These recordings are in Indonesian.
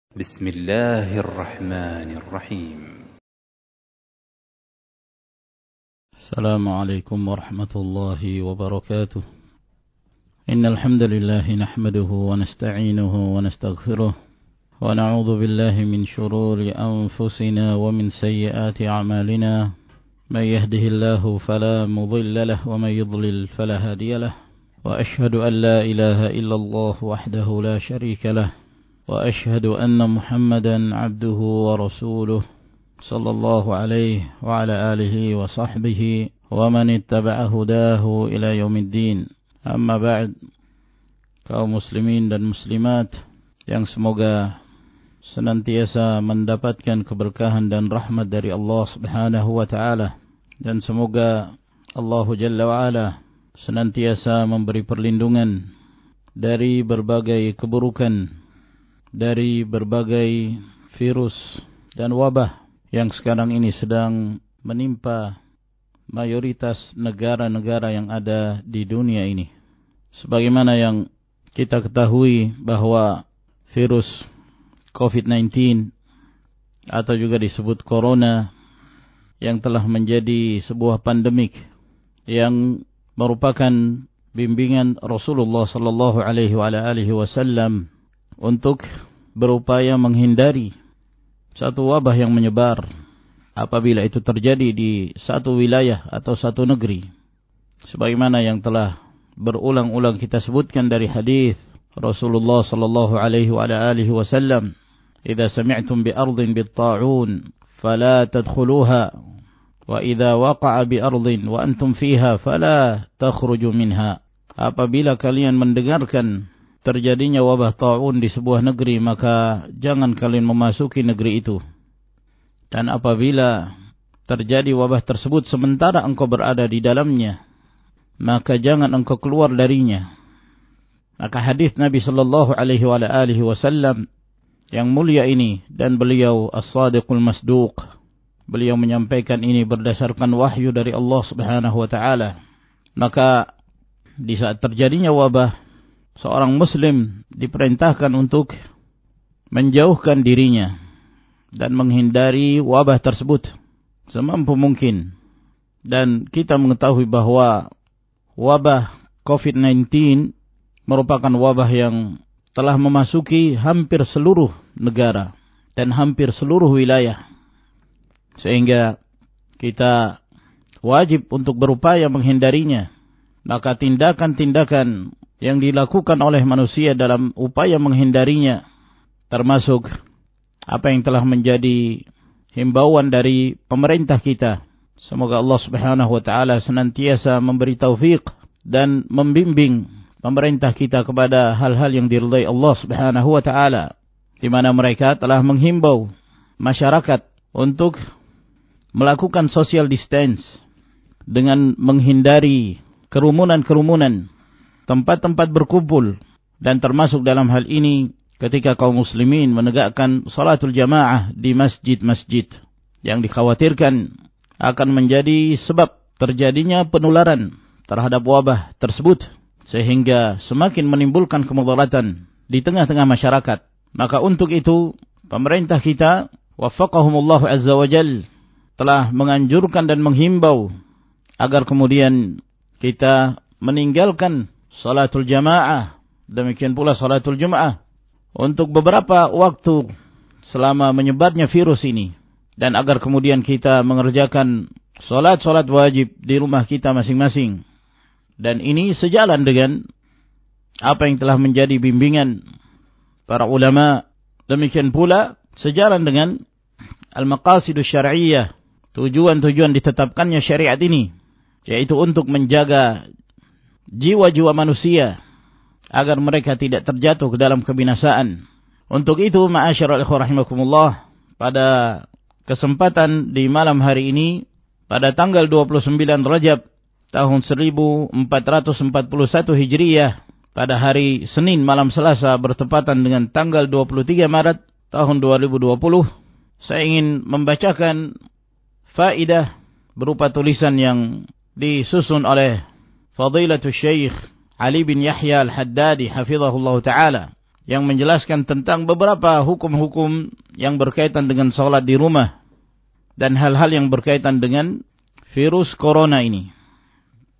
بسم الله الرحمن الرحيم. السلام عليكم ورحمة الله وبركاته. إن الحمد لله نحمده ونستعينه ونستغفره ونعوذ بالله من شرور أنفسنا ومن سيئات أعمالنا. من يهده الله فلا مضل له ومن يضلل فلا هادي له. وأشهد أن لا إله إلا الله وحده لا شريك له. وأشهد أن محمدا عبده ورسوله صلى الله عليه وعلى آله وصحبه ومن اتبع هداه إلى يوم الدين. Amma ba'd, kaum muslimin dan muslimat yang semoga senantiasa mendapatkan keberkahan dan rahmat dari Allah Subhanahu wa taala, dan semoga Allah Jalla wa Ala senantiasa memberi perlindungan dari berbagai keburukan, dari berbagai virus dan wabah yang sekarang ini sedang menimpa mayoritas negara-negara yang ada di dunia ini. Sebagaimana yang kita ketahui bahwa virus COVID-19 atau juga disebut Corona yang telah menjadi sebuah pandemik yang merupakan bimbingan Rasulullah sallallahu alaihi wasallam untuk berupaya menghindari satu wabah yang menyebar apabila itu terjadi di satu wilayah atau satu negeri. Sebagaimana yang telah berulang-ulang kita sebutkan dari hadis Rasulullah sallallahu alaihi wasallam, "Idza sami'tum bi ardin bit ta'un fala tadkhuluha wa idza waqa'a bi ardin wa antum fiha fala takhruju minha." Apabila kalian mendengarkan terjadinya wabah ta'un di sebuah negeri, maka jangan kalian memasuki negeri itu. Dan apabila terjadi wabah tersebut sementara engkau berada di dalamnya, maka jangan engkau keluar darinya. Maka hadis Nabi sallallahu alaihi wasallam yang mulia ini, dan beliau as-sadiqul masduq, beliau menyampaikan ini berdasarkan wahyu dari Allah Subhanahu wa taala. Maka di saat terjadinya wabah, seorang muslim diperintahkan untuk menjauhkan dirinya dan menghindari wabah tersebut semampu mungkin. Dan kita mengetahui bahwa wabah COVID-19 merupakan wabah yang telah memasuki hampir seluruh negara dan hampir seluruh wilayah, sehingga kita wajib untuk berupaya menghindarinya. Maka tindakan-tindakan yang dilakukan oleh manusia dalam upaya menghindarinya, termasuk apa yang telah menjadi himbauan dari pemerintah kita. Semoga Allah Subhanahu wa taala senantiasa memberi taufik dan membimbing pemerintah kita kepada hal-hal yang diridai Allah Subhanahu wa taala, di mana mereka telah menghimbau masyarakat untuk melakukan social distance dengan menghindari kerumunan-kerumunan, tempat-tempat berkumpul, dan termasuk dalam hal ini ketika kaum muslimin menegakkan salatul jamaah di masjid-masjid yang dikhawatirkan akan menjadi sebab terjadinya penularan terhadap wabah tersebut, sehingga semakin menimbulkan kemudaratan di tengah-tengah masyarakat. Maka untuk itu pemerintah kita, waffaqahumullahu azza wa jal, telah menganjurkan dan menghimbau agar kemudian kita meninggalkan salatul jamaah, demikian pula salatul Jum'ah, untuk beberapa waktu selama menyebarnya virus ini, dan agar kemudian kita mengerjakan salat-salat wajib di rumah kita masing-masing. Dan ini sejalan dengan apa yang telah menjadi bimbingan para ulama, demikian pula sejalan dengan al-maqasidus syar'iyyah, tujuan-tujuan ditetapkannya syariat ini, yaitu untuk menjaga jiwa-jiwa manusia agar mereka tidak terjatuh ke dalam kebinasaan. Untuk itu, ma'asyiral ikhwah rahimakumullah, pada kesempatan di malam hari ini, pada tanggal 29 Rajab tahun 1441 Hijriyah, pada hari Senin malam Selasa bertepatan dengan tanggal 23 Maret tahun 2020, saya ingin membacakan faidah berupa tulisan yang disusun oleh Fadilatul Syekh Ali bin Yahya Al-Haddadi hafizahullah ta'ala, yang menjelaskan tentang beberapa hukum-hukum yang berkaitan dengan salat di rumah dan hal-hal yang berkaitan dengan virus corona ini.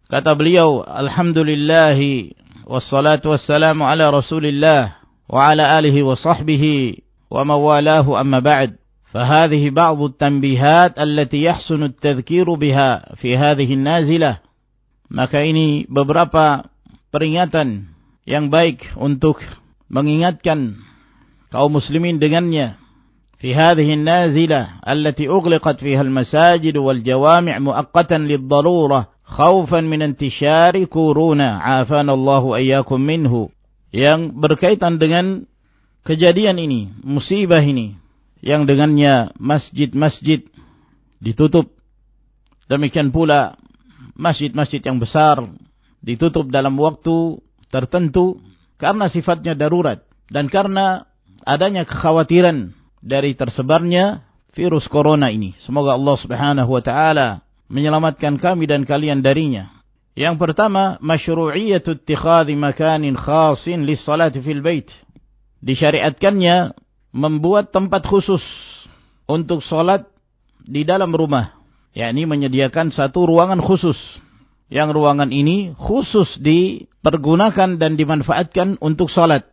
Kata beliau, alhamdulillahi wassalatu wassalamu ala rasulillah wa ala alihi wa sahbihi wa mawalahu amma ba'd. فهذه بعض التنبيهات التي يحسن التذكير بها في هذه النازلة. Maka ini beberapa peringatan yang baik untuk mengingatkan kaum muslimin dengannya. في هذه النازلة التي أغلقت فيها المساجد والجوامع مؤقتا للضرورة خوفا من انتشار كورونا عافانا الله وإياكم منه. Yang berkaitan dengan kejadian ini, musibah ini, yang dengannya masjid-masjid ditutup. Demikian pula masjid-masjid yang besar ditutup dalam waktu tertentu karena sifatnya darurat dan karena adanya kekhawatiran dari tersebarnya virus corona ini. Semoga Allah Subhanahu wa taala menyelamatkan kami dan kalian darinya. Yang pertama, masyru'iyyatu ittikhadhi makanin khasin lis-salati fil bait. Disyariatkannya membuat tempat khusus untuk salat di dalam rumah, yakni menyediakan satu ruangan khusus. Yang ruangan ini khusus dipergunakan dan dimanfaatkan untuk salat.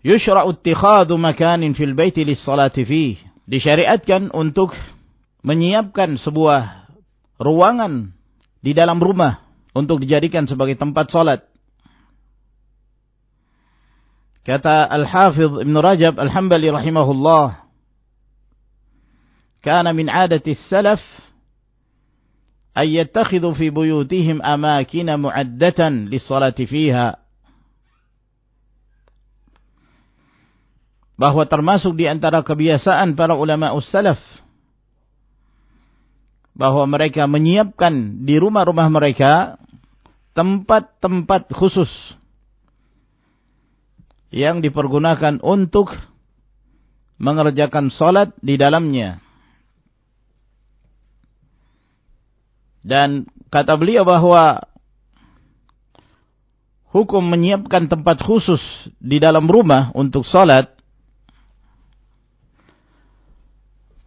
Yushra'u ittikhadhu makanin fil baiti lis-salati fihi. Disyariatkan untuk menyiapkan sebuah ruangan di dalam rumah untuk dijadikan sebagai tempat salat. Kata Al-Hafidh Ibn Rajab Al-Hambali rahimahullah, kana min adati as-salaf ay yattakhidhu fi buyutihim amakin mu'addatan lis-salati fiha. Bahwa termasuk di antara kebiasaan para ulama us-salaf bahwa mereka menyiapkan di rumah-rumah mereka tempat-tempat khusus yang dipergunakan untuk mengerjakan salat di dalamnya. Dan kata beliau bahwa hukum menyiapkan tempat khusus di dalam rumah untuk salat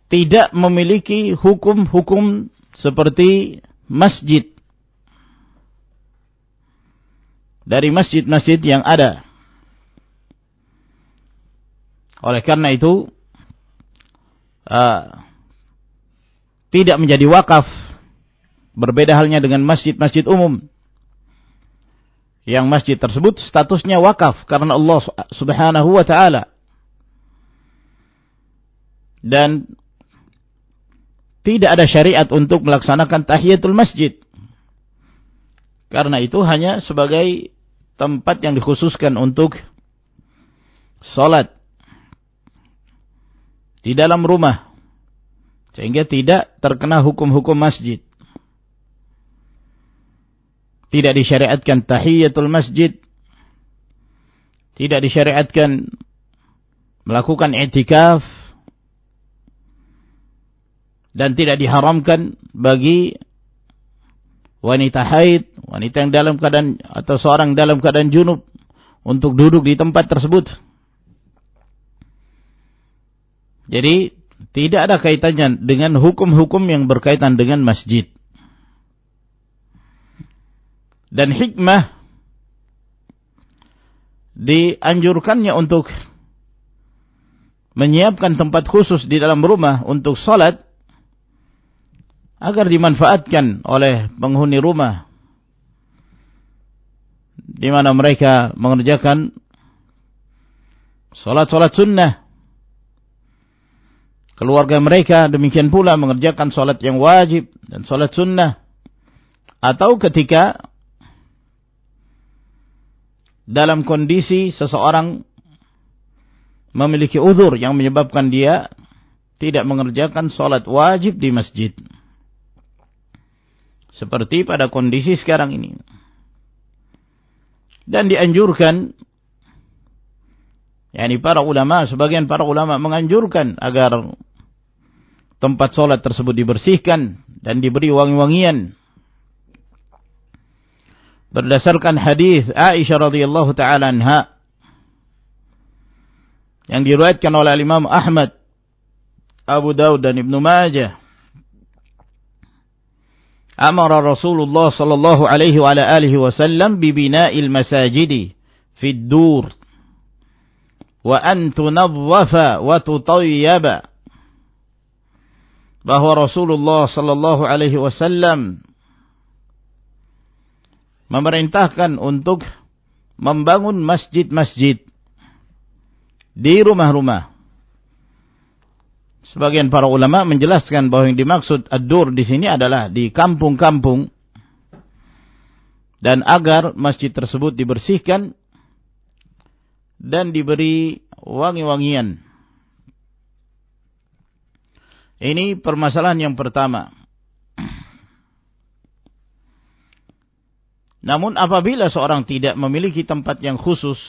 tidak memiliki hukum-hukum seperti masjid dari masjid-masjid yang ada. Oleh karena itu tidak menjadi wakaf. Berbeda halnya dengan masjid-masjid umum, yang masjid tersebut statusnya wakaf karena Allah Subhanahu wa taala, dan tidak ada syariat untuk melaksanakan tahiyatul masjid. Karena itu hanya sebagai tempat yang dikhususkan untuk salat di dalam rumah, sehingga tidak terkena hukum-hukum masjid. Tidak disyariatkan tahiyatul masjid, tidak disyariatkan melakukan i'tikaf, dan tidak diharamkan bagi wanita haid, wanita yang dalam keadaan atau seorang dalam keadaan junub untuk duduk di tempat tersebut. Jadi tidak ada kaitannya dengan hukum-hukum yang berkaitan dengan masjid. Dan hikmah dianjurkannya untuk menyiapkan tempat khusus di dalam rumah untuk salat agar dimanfaatkan oleh penghuni rumah di mana mereka mengerjakan salat-salat sunnah. Keluarga mereka demikian pula mengerjakan salat yang wajib dan salat sunnah. Atau ketika dalam kondisi seseorang memiliki uzur yang menyebabkan dia tidak mengerjakan salat wajib di masjid. Seperti pada kondisi sekarang ini. Dan dianjurkan, yakni para ulama, sebagian para ulama menganjurkan agar tempat salat tersebut dibersihkan dan diberi wangi-wangian. Berdasarkan hadis Aisyah radhiyallahu taala anha yang diriwayatkan oleh Imam Ahmad, Abu Daud dan Ibnu Majah. Amara Rasulullah sallallahu alaihi wa alihi wasallam bi bina'il masajidi fid dur wa an tunadhafa wa tutayyaba. Bahwa Rasulullah sallallahu alaihi wasallam memerintahkan untuk membangun masjid-masjid di rumah-rumah. Sebagian para ulama menjelaskan bahwa yang dimaksud ad-dur di sini adalah di kampung-kampung, dan agar masjid tersebut dibersihkan dan diberi wangi-wangian. Ini permasalahan yang pertama. Namun apabila seorang tidak memiliki tempat yang khusus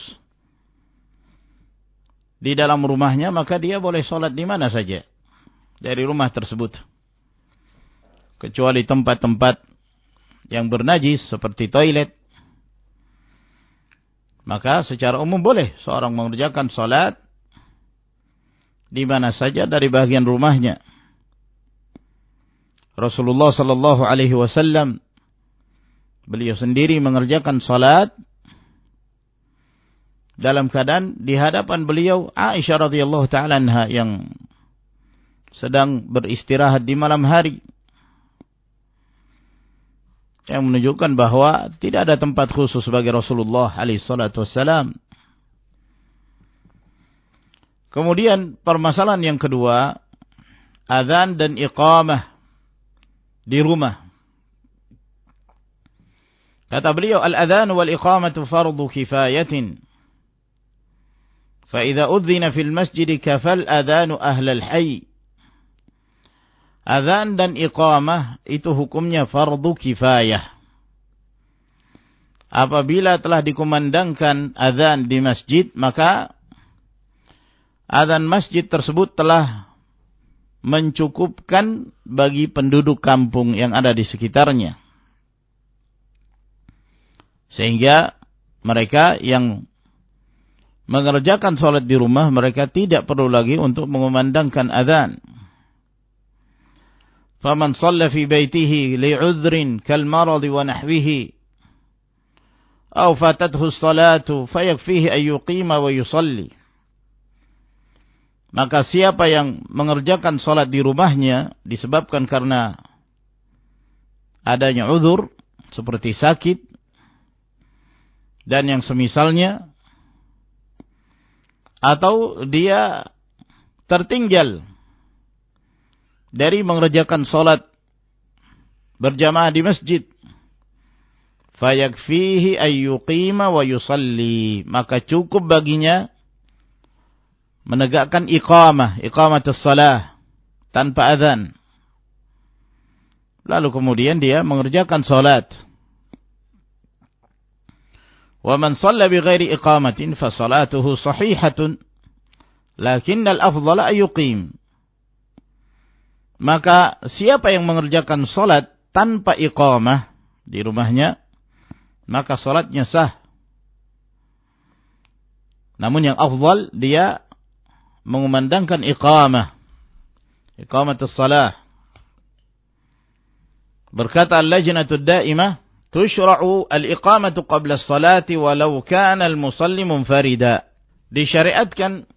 di dalam rumahnya, maka dia boleh sholat di mana saja dari rumah tersebut, kecuali tempat-tempat yang bernajis seperti toilet. Maka secara umum boleh seorang mengerjakan sholat di mana saja dari bagian rumahnya. Rasulullah sallallahu alaihi wasallam beliau sendiri mengerjakan sholat dalam keadaan di hadapan beliau Aisyah radhiyallahu taala anha yang sedang beristirahat di malam hari, yang menunjukkan bahwa tidak ada tempat khusus bagi Rasulullah alaihi salatu wassalam. Kemudian permasalahan yang kedua, azan dan iqamah di rumah. Kata beliau, al-adhan wal iqamatu fardu kifayatin. Fa idza udhina fil masjid kafal adhanu ahlal hayy. Azan dan iqamah itu hukumnya fardu kifayah. Apabila telah dikumandangkan azan di masjid, maka azan masjid tersebut telah mencukupkan bagi penduduk kampung yang ada di sekitarnya. Sehingga mereka yang mengerjakan sholat di rumah, mereka tidak perlu lagi untuk mengumandangkan azan. فَمَنْ صَلَّ فِي بَيْتِهِ لِعُذْرٍ كَالْمَرَضِ وَنَحْوِهِ أَوْ فَاتَتْهُ الصَّلَاةُ فَيَكْفِيهِ أَنْ يُقِيمَ وَيُصَلِّ. Maka siapa yang mengerjakan salat di rumahnya disebabkan karena adanya uzur seperti sakit dan yang semisalnya, atau dia tertinggal dari mengerjakan salat berjamaah di masjid, fayakfihi ayyuqima wa yusalli, maka cukup baginya menegakkan iqamatus salah tanpa azan, lalu kemudian dia mengerjakan salat. Wa man shalla bighairi iqamatin fa salatuhu sahihatun lakinnal afdhala ayyuqim. Maka siapa yang mengerjakan salat tanpa iqamah di rumahnya, maka salatnya sah. Namun yang afdal dia mengumandangkan iqamatus salah. Berkata al-lajnatud daimah, tushra'u al-iqamatu qabla as-salati walau kana al-musalli munfarida. Disyariatkan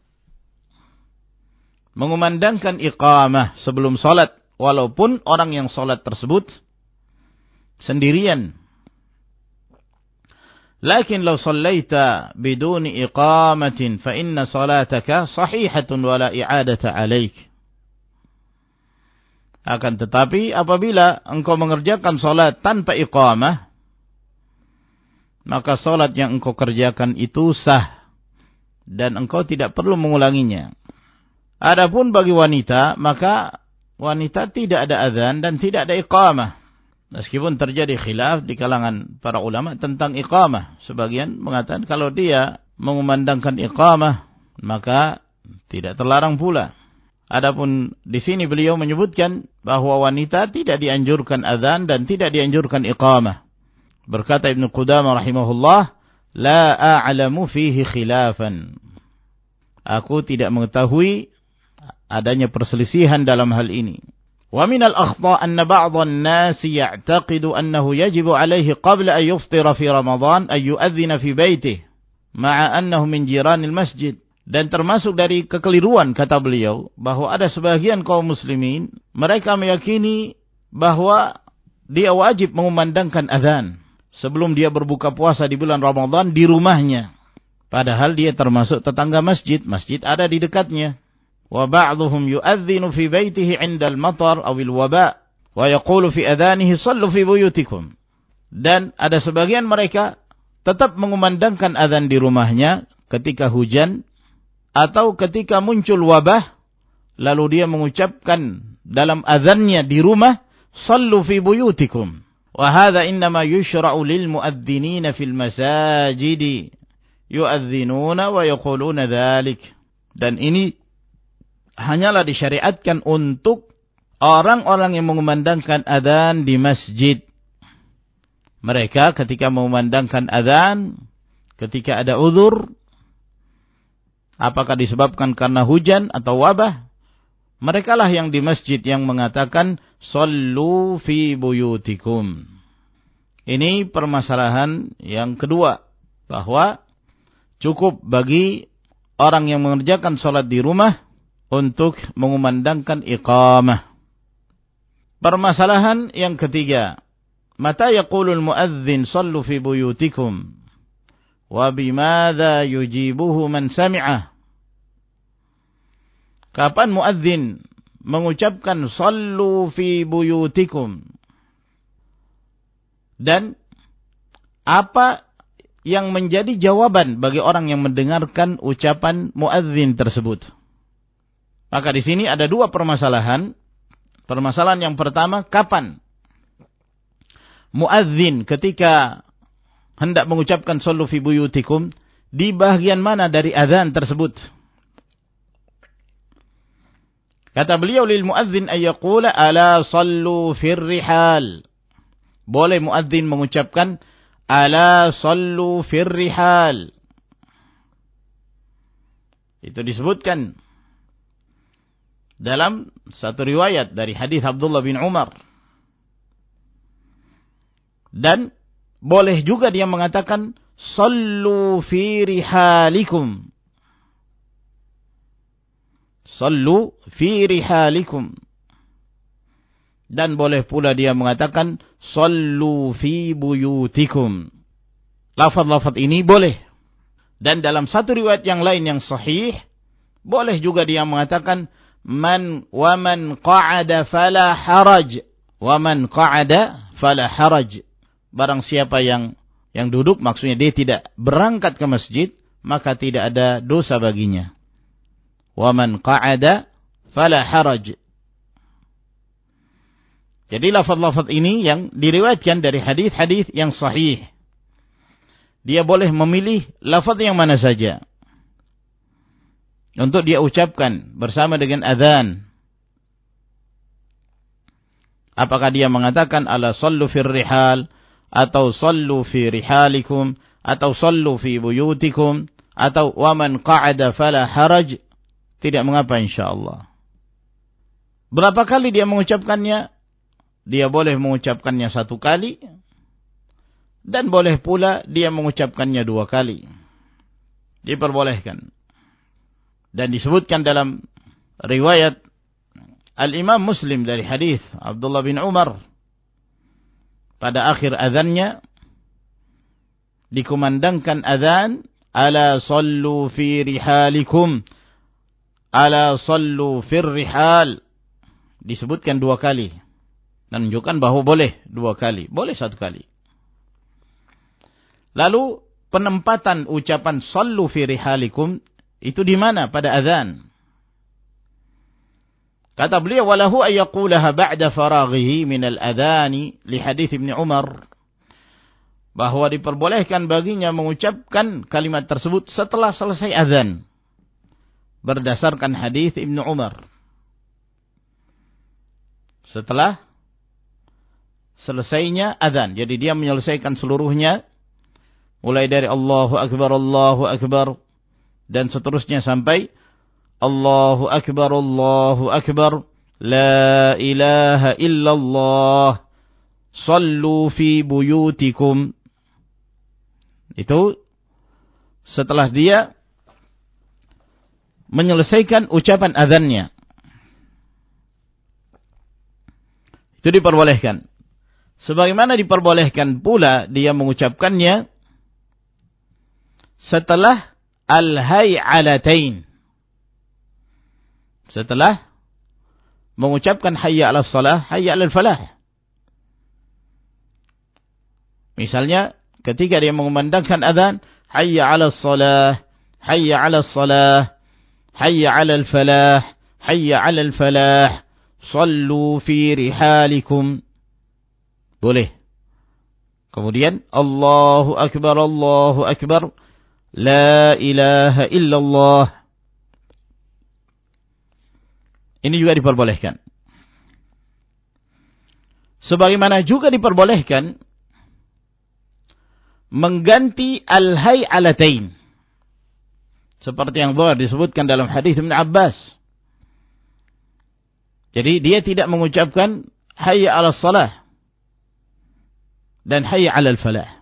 mengumandangkan iqamah sebelum salat, walaupun orang yang salat tersebut sendirian. Lakin law sallaita biduni iqamatin fa inna salataka sahihatun wa la i'adata 'alaik. Akan tetapi apabila engkau mengerjakan salat tanpa iqamah, maka salat yang engkau kerjakan itu sah dan engkau tidak perlu mengulanginya. Adapun bagi wanita, maka wanita tidak ada azan dan tidak ada iqamah. Meskipun terjadi khilaf di kalangan para ulama tentang iqamah. Sebagian mengatakan kalau dia mengumandangkan iqamah, maka tidak terlarang pula. Adapun di sini beliau menyebutkan bahwa wanita tidak dianjurkan azan dan tidak dianjurkan iqamah. Berkata Ibnu Qudamah rahimahullah, la a'lamu fihi khilafan. Aku tidak mengetahui adanya perselisihan dalam hal ini. Wa min al-akhta' anna ba'd an-nas ya'taqidu annahu yajibu 'alayhi qabla an yuftira fi Ramadan an yu'adhdhina fi baitihi ma'a annahu min jiranil masjid. Dan termasuk dari kekeliruan kata beliau bahwa ada sebagian kaum muslimin mereka meyakini bahwa dia wajib mengumandangkan azan sebelum dia berbuka puasa di bulan Ramadan di rumahnya. Padahal dia termasuk tetangga masjid, masjid ada di dekatnya. Wa ba'dhum yu'adhdhinu fi baitihi 'inda al-matar aw al-waba' wa yaqulu fi adhanihi sallu fi buyutikum. Dan ada sebagian mereka tetap mengumandangkan azan di rumahnya ketika hujan atau ketika muncul wabah, lalu dia mengucapkan dalam azannya di rumah, sallu fi buyutikum. Wa hadha innama yushra'u lil mu'adhdhinina fil masajidi yu'adhdhinuna wa yaquluna dhalik. Dan ini hanyalah disyariatkan untuk orang-orang yang mengumandangkan azan di masjid. Mereka ketika mengumandangkan azan, ketika ada uzur, apakah disebabkan karena hujan atau wabah, merekalah yang di masjid yang mengatakan sallu fi buyutikum. Ini permasalahan yang kedua, bahwa cukup bagi orang yang mengerjakan salat di rumah untuk mengumandangkan iqamah. Permasalahan yang ketiga, mata yaqulul muadzin sallu fi buyutikum wa bimadza yujibuhu man sami'ah. Kapan muadzin mengucapkan sallu fi buyutikum, dan apa yang menjadi jawaban bagi orang yang mendengarkan ucapan muadzin tersebut? Maka di sini ada dua permasalahan. Permasalahan yang pertama, kapan muadzin ketika hendak mengucapkan sallu fi buyutikum, di bagian mana dari azan tersebut? Kata beliau, lil muadzin ayyaqula ala sallu fir rihal. Boleh muadzin mengucapkan ala sallu fir rihal. Itu disebutkan dalam satu riwayat dari hadis Abdullah bin Umar. Dan boleh juga dia mengatakan sallu fi rihalikum. Sallu fi rihalikum. Dan boleh pula dia mengatakan sallu fi buyutikum. Lafaz-lafaz ini boleh. Dan dalam satu riwayat yang lain yang sahih, boleh juga dia mengatakan man qa'ada fala haraj, wa man qa'ada fala haraj. Barang siapa yang duduk, maksudnya dia tidak berangkat ke masjid, maka tidak ada dosa baginya. Wa man qa'ada fala haraj. Jadi lafaz-lafaz ini yang diriwayatkan dari hadis-hadis yang sahih. Dia boleh memilih lafaz yang mana saja untuk dia ucapkan bersama dengan azan. Apakah dia mengatakan ala sallu fir rihal, atau sallu fi rihalikum, atau sallu fi buyutikum, atau wa man qa'ada fala haraj, tidak mengapa insyaallah. Berapa kali dia mengucapkannya? Dia boleh mengucapkannya satu kali, dan boleh pula dia mengucapkannya dua kali. Diperbolehkan. Dan disebutkan dalam riwayat Al-Imam Muslim dari hadis Abdullah bin Umar, pada akhir azannya dikumandangkan azan, ala sallu fi rihalikum, ala sallu fir rihal. Disebutkan dua kali. Dan menunjukkan bahwa boleh dua kali, boleh satu kali. Lalu penempatan ucapan sallu fi rihalikum itu di mana pada azan? Kata beliau, walahu ayyaqulaha ba'da faraghihi min al-adhani li hadits Ibnu Umar, bahwa diperbolehkan baginya mengucapkan kalimat tersebut setelah selesai azan, berdasarkan hadis Ibnu Umar. Setelah selesainya azan, jadi dia menyelesaikan seluruhnya, mulai dari Allahu Akbar, dan seterusnya sampai Allahu Akbar, la ilaha illallah, sallu fi buyutikum. Itu setelah dia menyelesaikan ucapan azannya. Itu diperbolehkan. Sebagaimana diperbolehkan pula dia mengucapkannya setelah al-hay'alatain. Setelah mengucapkan hayya 'alas shalah, hayya 'alal falah. Misalnya ketika dia mengumandangkan azan, hayya 'alas shalah, hayya 'alas shalah, hayya 'alal falah, hayya 'alal falah, sallu fi rihalikum. Boleh. Kemudian Allahu Akbar, la ilaha illallah. Ini juga diperbolehkan. Sebagaimana juga diperbolehkan mengganti al-hay'alatain. Seperti yang telah disebutkan dalam hadis Ibn Abbas. Jadi dia tidak mengucapkan hayya 'alas shalah dan hayya 'alal falah.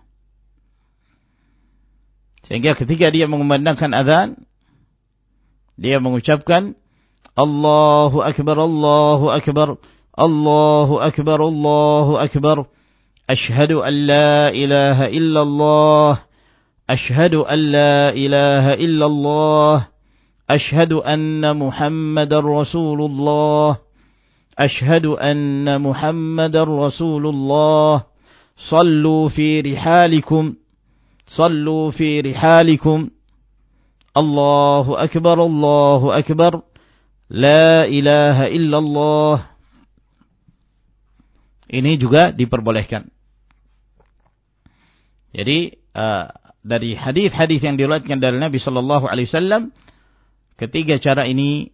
Sehingga ketika dia mengumandangkan azan, dia mengucapkan Allahu Akbar, Allahu Akbar, Allahu Akbar, Allahu Akbar. Ashhadu an la ilaha illallah. Ashhadu an la ilaha illallah. Ashhadu anna Muhammadar Rasulullah. Ashhadu anna Muhammadar Rasulullah. Sallu fi rihalikum. Sallu fi rihalikum. Allahu Akbar, Allahu Akbar. La ilaha illallah. Ini juga diperbolehkan. Jadi dari hadis-hadis yang diriwayatkan dari Nabi sallallahu alaihi wasallam, ketiga cara ini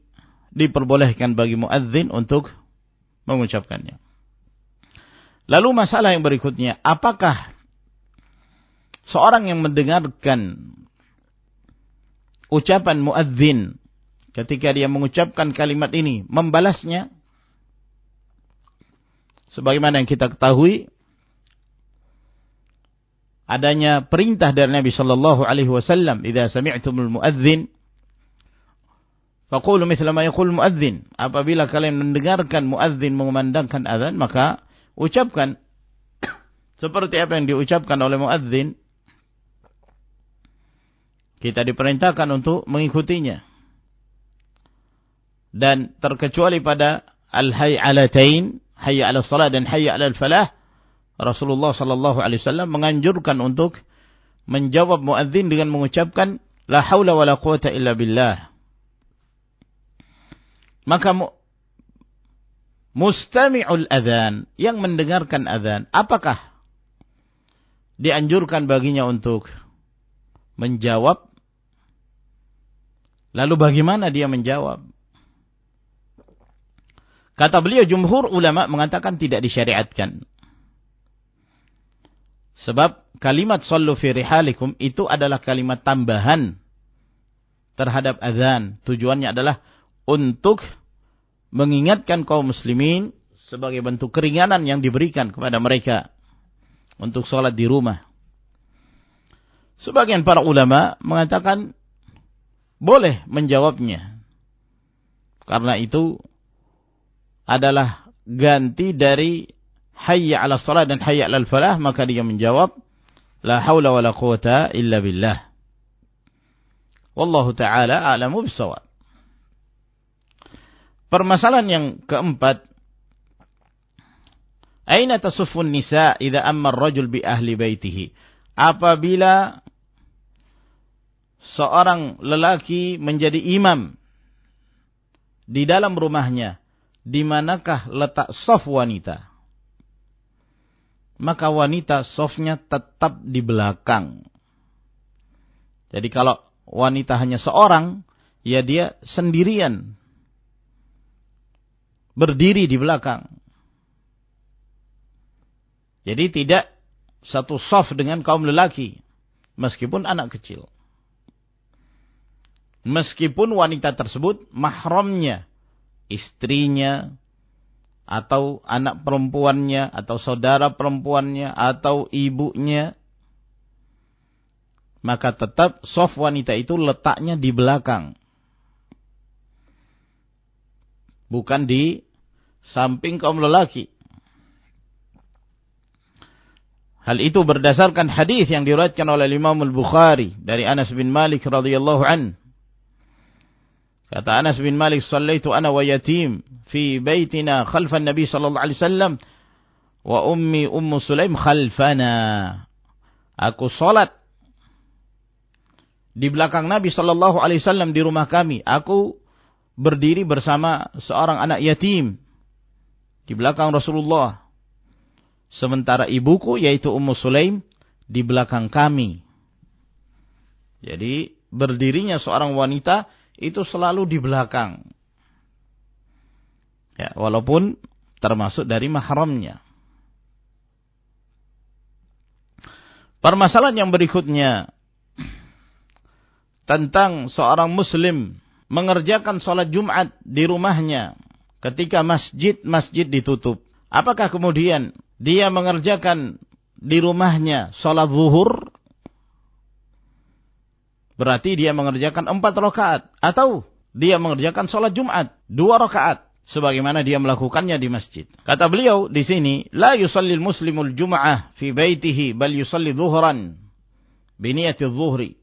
diperbolehkan bagi muadzin untuk mengucapkannya. Lalu masalah yang berikutnya, apakah seorang yang mendengarkan ucapan muadzin ketika dia mengucapkan kalimat ini membalasnya? Sebagaimana yang kita ketahui, adanya perintah dari Nabi sallallahu alaihi wasallam, "Idza sami'tumul muadzin faqulu mithla ma yaqul muadzin." Apabila kalian mendengarkan muadzin mengumandangkan azan, maka ucapkan seperti apa yang diucapkan oleh muadzin. Kita diperintahkan untuk mengikutinya. Dan terkecuali pada al-hay'alatain, hayya 'alas shalah dan hayya 'alal falah, Rasulullah sallallahu alaihi wasallam menganjurkan untuk menjawab muadzin dengan mengucapkan la haula wala quwata illa billah. Maka mustami'ul adzan, yang mendengarkan adzan, apakah dianjurkan baginya untuk menjawab? Lalu bagaimana dia menjawab? Kata beliau, jumhur ulama mengatakan tidak disyariatkan. Sebab kalimat sallu fi rihalikum itu adalah kalimat tambahan terhadap azan. Tujuannya adalah untuk mengingatkan kaum muslimin sebagai bentuk keringanan yang diberikan kepada mereka untuk sholat di rumah. Sebagian para ulama mengatakan boleh menjawabnya. Karena itu adalah ganti dari hayya 'alas shalah dan hayya 'alal falah, maka dia menjawab la haula wala quwata illa billah. Wallahu taala a'lamu bissawab. Permasalahan yang keempat, aina tasuffun nisa idza amma ar-rajul bi ahli baitihi? Apabila seorang lelaki menjadi imam di dalam rumahnya, di manakah letak shaf wanita? Maka wanita shafnya tetap di belakang. Jadi kalau wanita hanya seorang, ya dia sendirian berdiri di belakang. Jadi tidak satu shaf dengan kaum lelaki, meskipun anak kecil. Meskipun wanita tersebut mahramnya, istrinya, atau anak perempuannya, atau saudara perempuannya, atau ibunya, maka tetap shaf wanita itu letaknya di belakang. Bukan di samping kaum lelaki. Hal itu berdasarkan hadis yang diriwayatkan oleh Imam Al-Bukhari dari Anas bin Malik radhiyallahu an. Kata Anas bin Malik, "Shallaitu ana wa yatim fi baitina khalfan Nabi sallallahu alaihi wasallam wa ummi Ummu Sulaim khalfana." Aku salat di belakang Nabi sallallahu alaihi wasallam di rumah kami. Aku berdiri bersama seorang anak yatim di belakang Rasulullah. Sementara ibuku yaitu Ummu Sulaim di belakang kami. Jadi berdirinya seorang wanita itu selalu di belakang. Ya, walaupun termasuk dari mahramnya. Permasalahan yang berikutnya tentang seorang muslim mengerjakan sholat Jumat di rumahnya ketika masjid ditutup. Apakah kemudian dia mengerjakan di rumahnya sholat zuhur? Berarti dia mengerjakan 4 rakaat. Atau dia mengerjakan sholat Jumat 2 rakaat. Sebagaimana dia melakukannya di masjid. Kata beliau di sini, La yusallil muslimul jum'ah fi baitihi bal yusalli zuhran biniyati zuhri.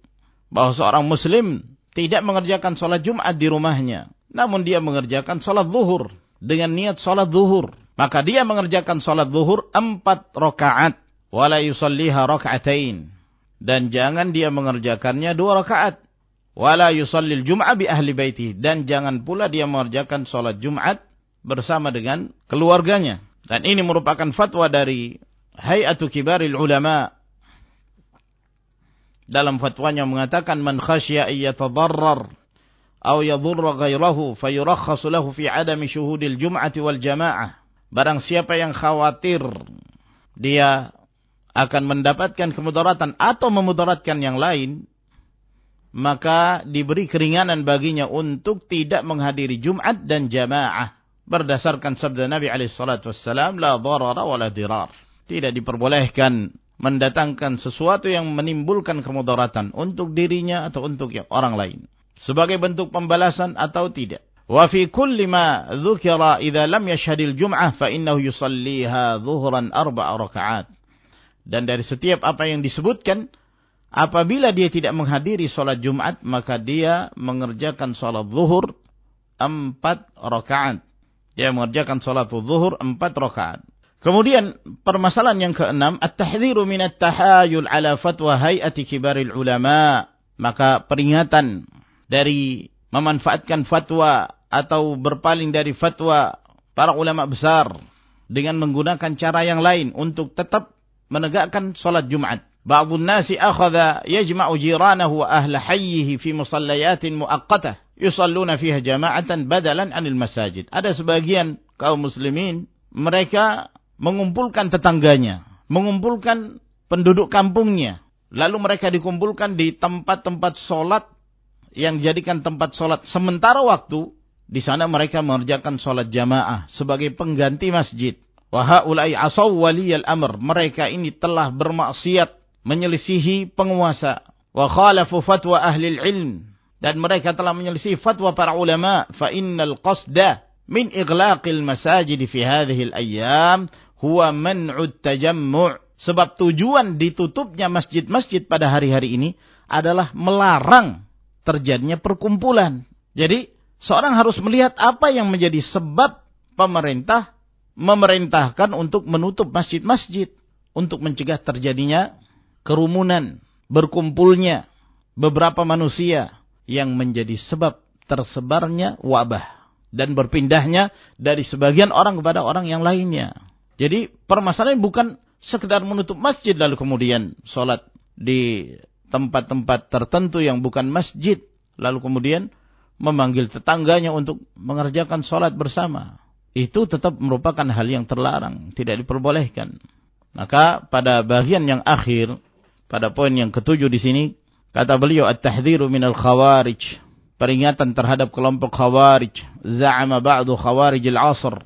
Bahwa seorang muslim tidak mengerjakan sholat Jumat di rumahnya. Namun dia mengerjakan sholat zuhur dengan niat sholat zuhur. Maka dia mengerjakan sholat zuhur 4 rakaat. Wala yusalliha raka'atain. Dan jangan dia mengerjakannya 2 rakaat. Wala yusallil jum'ah bi ahli baiti. Dan jangan pula dia mengerjakan sholat Jumat bersama dengan keluarganya. Dan ini merupakan fatwa dari Hay'atu Kibaril Ulama. Dalam fatwanya mengatakan, Man khasya iyyatadarrar aw yadhurra ghairahu fayurakhasu lahu fi adami syuhudil jum'ati wal jama'ah. Barang siapa yang khawatir dia akan mendapatkan kemudaratan atau memudaratkan yang lain, maka diberi keringanan baginya untuk tidak menghadiri Jumat dan jamaah. Berdasarkan sabda Nabi SAW, La dharara wa la dirar. Tidak diperbolehkan mendatangkan sesuatu yang menimbulkan kemudaratan untuk dirinya atau untuk orang lain. Sebagai bentuk pembalasan atau tidak. Wa fi kulli ma dzukira idza lam yashhadil jum'ah fa innahu yusalliha dhuhran 4 rakaat. Dan dari setiap apa yang disebutkan, apabila dia tidak menghadiri sholat Jumat, maka dia mengerjakan sholat zuhur 4 rakaat. Dia mengerjakan sholat zuhur 4 rakaat. Kemudian permasalahan yang keenam, at-tahdhiru min at-tahayul ala fatwa hay'ati kibaril ulama. Maka peringatan dari memanfaatkan fatwa atau berpaling dari fatwa para ulama besar dengan menggunakan cara yang lain untuk tetap menegakkan salat Jumat. Ba'dun nasi akhadha yajma'u jiranahu wa ahla hayyihi fi musallayatin muaqqatah yusalluna fiha jama'atan badalan 'anil masajid. Ada sebagian kaum muslimin, mereka mengumpulkan tetangganya, mengumpulkan penduduk kampungnya, lalu mereka dikumpulkan di tempat-tempat salat yang dijadikan tempat salat sementara waktu. Di sana mereka mengerjakan salat jamaah sebagai pengganti masjid. Wa haula'i asaw waliyal amr. Mereka ini telah bermaksiat, menyelisihi penguasa. Wa khalafu fatwa ahli ilm. Dan mereka telah menyelisihi fatwa para ulama. Fa innal qasda min ighlaqil masajid fi hadhihi al-ayyam huwa man'ud tajammu'. Sebab tujuan ditutupnya masjid-masjid pada hari-hari ini adalah melarang terjadinya perkumpulan. Jadi seorang harus melihat apa yang menjadi sebab pemerintah memerintahkan untuk menutup masjid-masjid, untuk mencegah terjadinya kerumunan, berkumpulnya beberapa manusia yang menjadi sebab tersebarnya wabah dan berpindahnya dari sebagian orang kepada orang yang lainnya. Jadi permasalahan bukan sekedar menutup masjid lalu kemudian sholat di tempat-tempat tertentu yang bukan masjid, lalu kemudian memanggil tetangganya untuk mengerjakan sholat bersama. Itu tetap merupakan hal yang terlarang, tidak diperbolehkan. Maka pada bagian yang akhir, pada poin yang ketujuh di sini, kata beliau, at-tahdhiru minal khawarij. peringatan terhadap kelompok Khawarij. Za'ama ba'du Khawarij al-'asr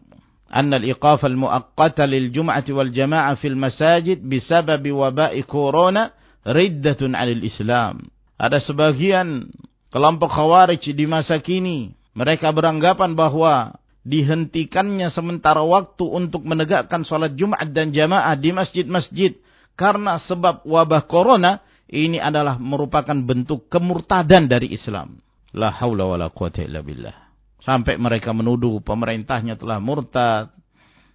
anna al-iqaf al-mu'aqqata lil jum'ati wal jama'ah fil masajid bisabab waba'i corona riddatun 'anil Islam. Ada sebagian kelompok Khawarij di masa kini, mereka beranggapan bahwa dihentikannya sementara waktu untuk menegakkan salat Jumat dan jamaah di masjid-masjid karena sebab wabah corona, ini adalah merupakan bentuk kemurtadan dari Islam. La haula wala quwata illa billah. Sampai mereka menuduh pemerintahnya telah murtad.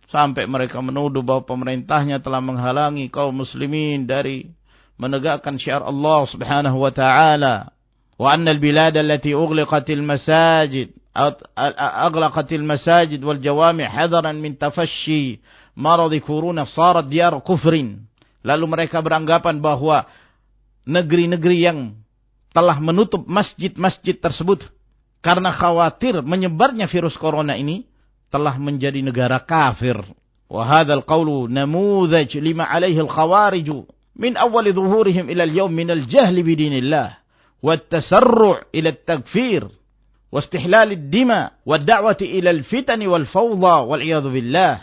Sampai mereka menuduh bahwa pemerintahnya telah menghalangi kaum muslimin dari menegakkan syiar Allah Subhanahu wa taala. Wa anna al-bilad allati ughliqatil masajid أغلقت المساجد والجوامع حذرا من تفشي مرض كورونا صارت ديار كفر. Lalu mereka beranggapan bahwa negeri-negeri yang telah menutup masjid-masjid tersebut karena khawatir menyebarnya virus corona ini telah menjadi negara kafir. Wa hadzal qawlu namudhaj lima alaihi al-khawarij min awwal dhuhurihim ila al-yawm min al-jahl bi dinillah wat tasarru' ila at-takfir واستحلال الدماء والدعوة إلى الفتن والفوضى والعياذ بالله.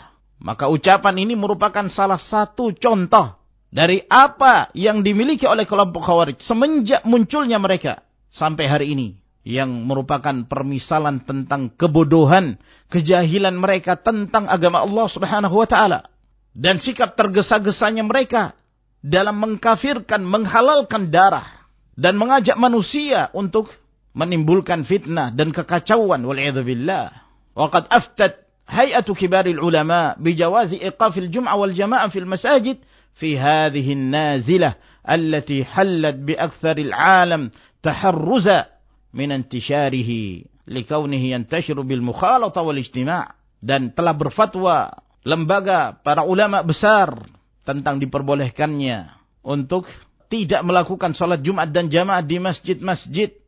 Maka ucapan ini merupakan salah satu contoh dari apa yang dimiliki oleh kelompok Khawarij semenjak munculnya mereka sampai hari ini, yang merupakan permisalan tentang kebodohan, kejahilan mereka tentang agama Allah Subhanahu wa taala dan sikap tergesa-gesanya mereka dalam mengkafirkan, menghalalkan darah dan mengajak manusia untuk menimbulkan fitnah dan kekacauan wal'iyadzu billah. Wa qad aftat hay'atu kibaril ulama bijawazi iqafil jum'ah wal jama'ah fil masajid fi hadhihi an-nazilah allati hallat bi aktsaril 'alam taharruza min intisharihi likaunihi yantashiru bil mukhalata wal ijtima'. Dan telah berfatwa lembaga para ulama besar tentang diperbolehkannya untuk tidak melakukan salat Jumat dan jamaah di masjid-masjid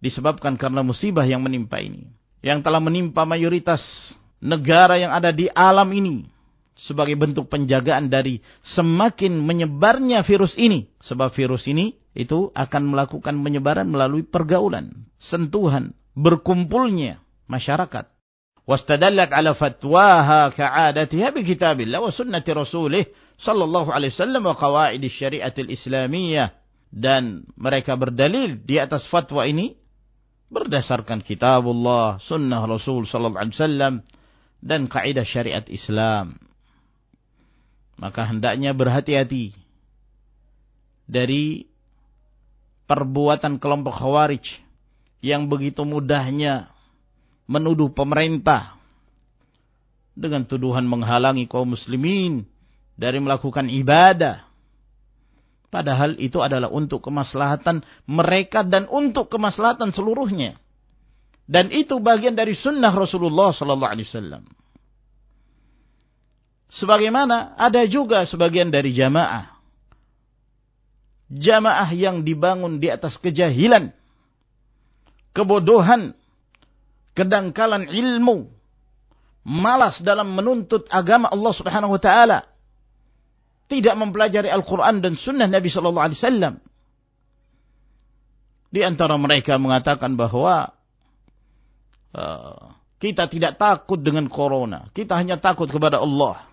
disebabkan karena musibah yang menimpa ini, yang telah menimpa mayoritas negara yang ada di alam ini sebagai bentuk penjagaan dari semakin menyebarnya virus ini. Sebab virus ini itu akan melakukan penyebaran melalui pergaulan, sentuhan, berkumpulnya masyarakat. Wastadallat ala fatwaha ka'adatiha bi kitabillah wa sunnati rasulih sallallahu alaihi wasallam wa qawaidis syariatil islamiyah. Dan mereka berdalil di atas fatwa ini berdasarkan kitabullah, sunnah Rasul sallallahu alaihi wasallam dan kaidah syariat Islam. Maka hendaknya berhati-hati dari perbuatan kelompok Khawarij yang begitu mudahnya menuduh pemerintah dengan tuduhan menghalangi kaum muslimin dari melakukan ibadah. Padahal itu adalah untuk kemaslahatan mereka dan untuk kemaslahatan seluruhnya. Dan itu bagian dari sunnah Rasulullah sallallahu alaihi wasallam. Sebagaimana ada juga sebagian dari jamaah yang dibangun di atas kejahilan, kebodohan, kedangkalan ilmu, malas dalam menuntut agama Allah Subhanahu wa taala, tidak mempelajari Al-Quran dan Sunnah Nabi Sallallahu Alaihi Wasallam. Di antara mereka mengatakan bahwa kita tidak takut dengan corona, kita hanya takut kepada Allah.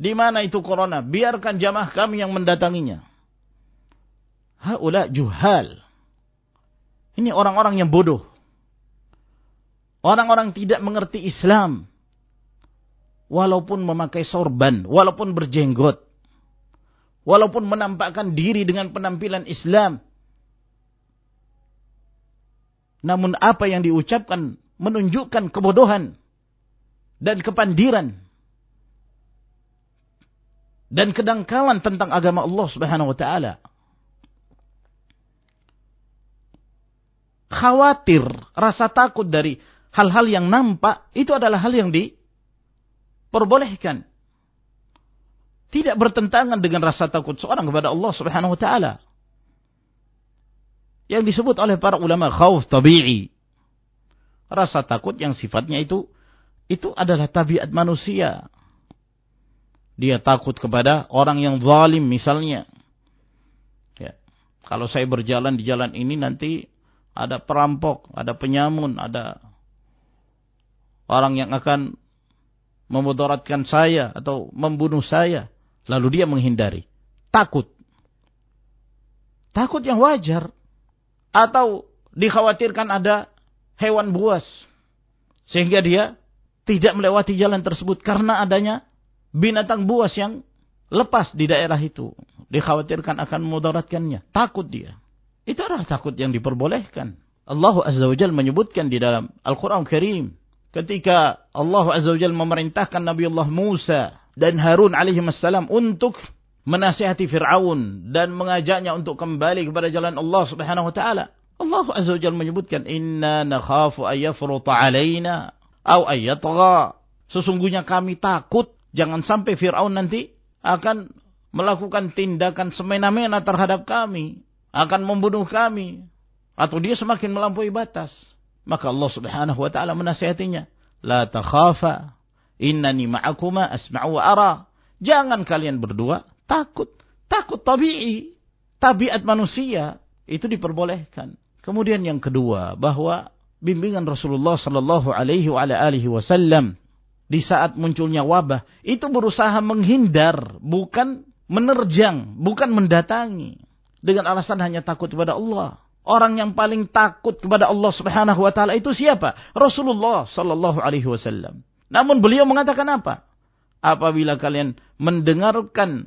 Di mana itu corona? Biarkan jamaah kami yang mendatanginya. Haula juhal. Ini orang-orang yang bodoh. Orang-orang tidak mengerti Islam. Walaupun memakai sorban, walaupun berjenggot, walaupun menampakkan diri dengan penampilan Islam, namun apa yang diucapkan menunjukkan kebodohan dan kepandiran dan kedangkalan tentang agama Allah Subhanahu wa taala. Khawatir, rasa takut dari hal-hal yang nampak itu adalah hal yang diperbolehkan. Tidak bertentangan dengan rasa takut seorang kepada Allah Subhanahu wa taala. Yang disebut oleh para ulama khauf tabi'i. Rasa takut yang sifatnya itu adalah tabiat manusia. Dia takut kepada orang yang zalim misalnya. Ya. Kalau saya berjalan di jalan ini nanti ada perampok, ada penyamun, ada orang yang akan memudaratkan saya atau membunuh saya, lalu dia menghindari. Takut. Takut yang wajar. Atau dikhawatirkan ada hewan buas, sehingga dia tidak melewati jalan tersebut karena adanya binatang buas yang lepas di daerah itu. Dikhawatirkan akan memudaratkannya. Takut dia. Itu adalah takut yang diperbolehkan. Allah Azza wa Jalla menyebutkan di dalam Al-Quran Karim, ketika Allah Azza wa Jalla memerintahkan Nabiullah Musa dan Harun alaihissalam untuk menasihati Fir'aun dan mengajaknya untuk kembali kepada jalan Allah Subhanahu wa taala. Allah Azza wa Jalla menyebutkan, "Inna nakhafu ay yafruta 'alaina aw ay yatgha." Sesungguhnya kami takut jangan sampai Fir'aun nanti akan melakukan tindakan semena-mena terhadap kami, akan membunuh kami, atau dia semakin melampaui batas. Maka Allah Subhanahu wa taala menasihatinya, "La takhafa, innani ma'akuma asma'u wa ara." Jangan kalian berdua takut. Takut tabi'i, tabiat manusia, itu diperbolehkan. Kemudian yang kedua, bahwa bimbingan Rasulullah sallallahu alaihi wasallam di saat munculnya wabah itu berusaha menghindar, bukan menerjang, bukan mendatangi dengan alasan hanya takut kepada Allah. Orang yang paling takut kepada Allah Subhanahu wa taala itu siapa? Rasulullah sallallahu alaihi wasallam. Namun beliau mengatakan apa? Apabila kalian mendengarkan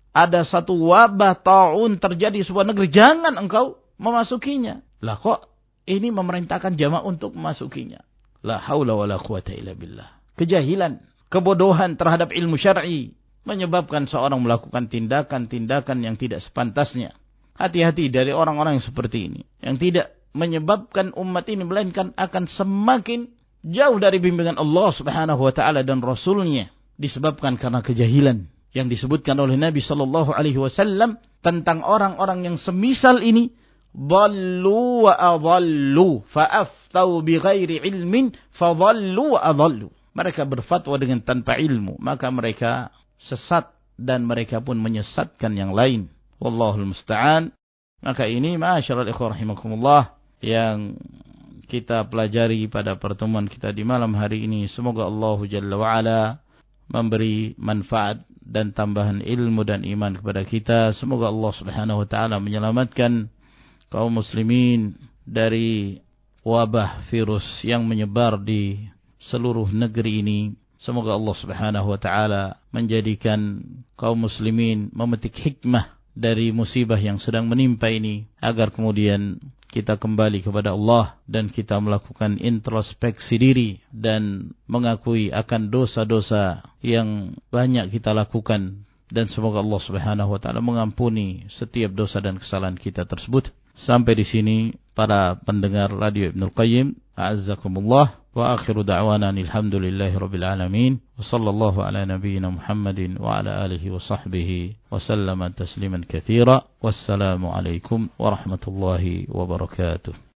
ada satu wabah taun terjadi di sebuah negeri, jangan engkau memasukinya. Lah kok ini memerintahkan jamaah untuk memasukinya? La haula wala quwata illa billah. Kejahilan, kebodohan terhadap ilmu syar'i menyebabkan seorang melakukan tindakan-tindakan yang tidak sepantasnya. Hati-hati dari orang-orang yang seperti ini, yang tidak menyebabkan umat ini melainkan akan semakin jauh dari bimbingan Allah Subhanahu wa taala dan Rasulnya, disebabkan karena kejahilan yang disebutkan oleh Nabi sallallahu alaihi wasallam tentang orang-orang yang semisal ini. Dhallu wa adhallu fa'aftau bighairi ilmin fadhallu wa adhallu. Mereka berfatwa dengan tanpa ilmu, maka mereka sesat dan mereka pun menyesatkan yang lain. Wallahul musta'an. Maka ini ma'asyiral ikhwah rahimakumullah yang kita pelajari pada pertemuan kita di malam hari ini. Semoga Allah Jalla wa'ala memberi manfaat dan tambahan ilmu dan iman kepada kita. Semoga Allah Subhanahu wa taala menyelamatkan kaum muslimin dari wabah virus yang menyebar di seluruh negeri ini. Semoga Allah Subhanahu wa taala menjadikan kaum muslimin memetik hikmah dari musibah yang sedang menimpa ini, agar kemudian kita kembali kepada Allah dan kita melakukan introspeksi diri dan mengakui akan dosa-dosa yang banyak kita lakukan, dan semoga Allah Subhanahu wa taala mengampuni setiap dosa dan kesalahan kita tersebut. Sampai di sini para pendengar Radio Ibnul Qayyim, a'azzakumullah, wa akhiru da'wana alhamdulillahi rabbil alamin, wa sallallahu ala nabiyyina Muhammadin wa ala alihi wa sahbihi wa sallama tasliman katsira. Wassalamu alaikum warahmatullahi wabarakatuh.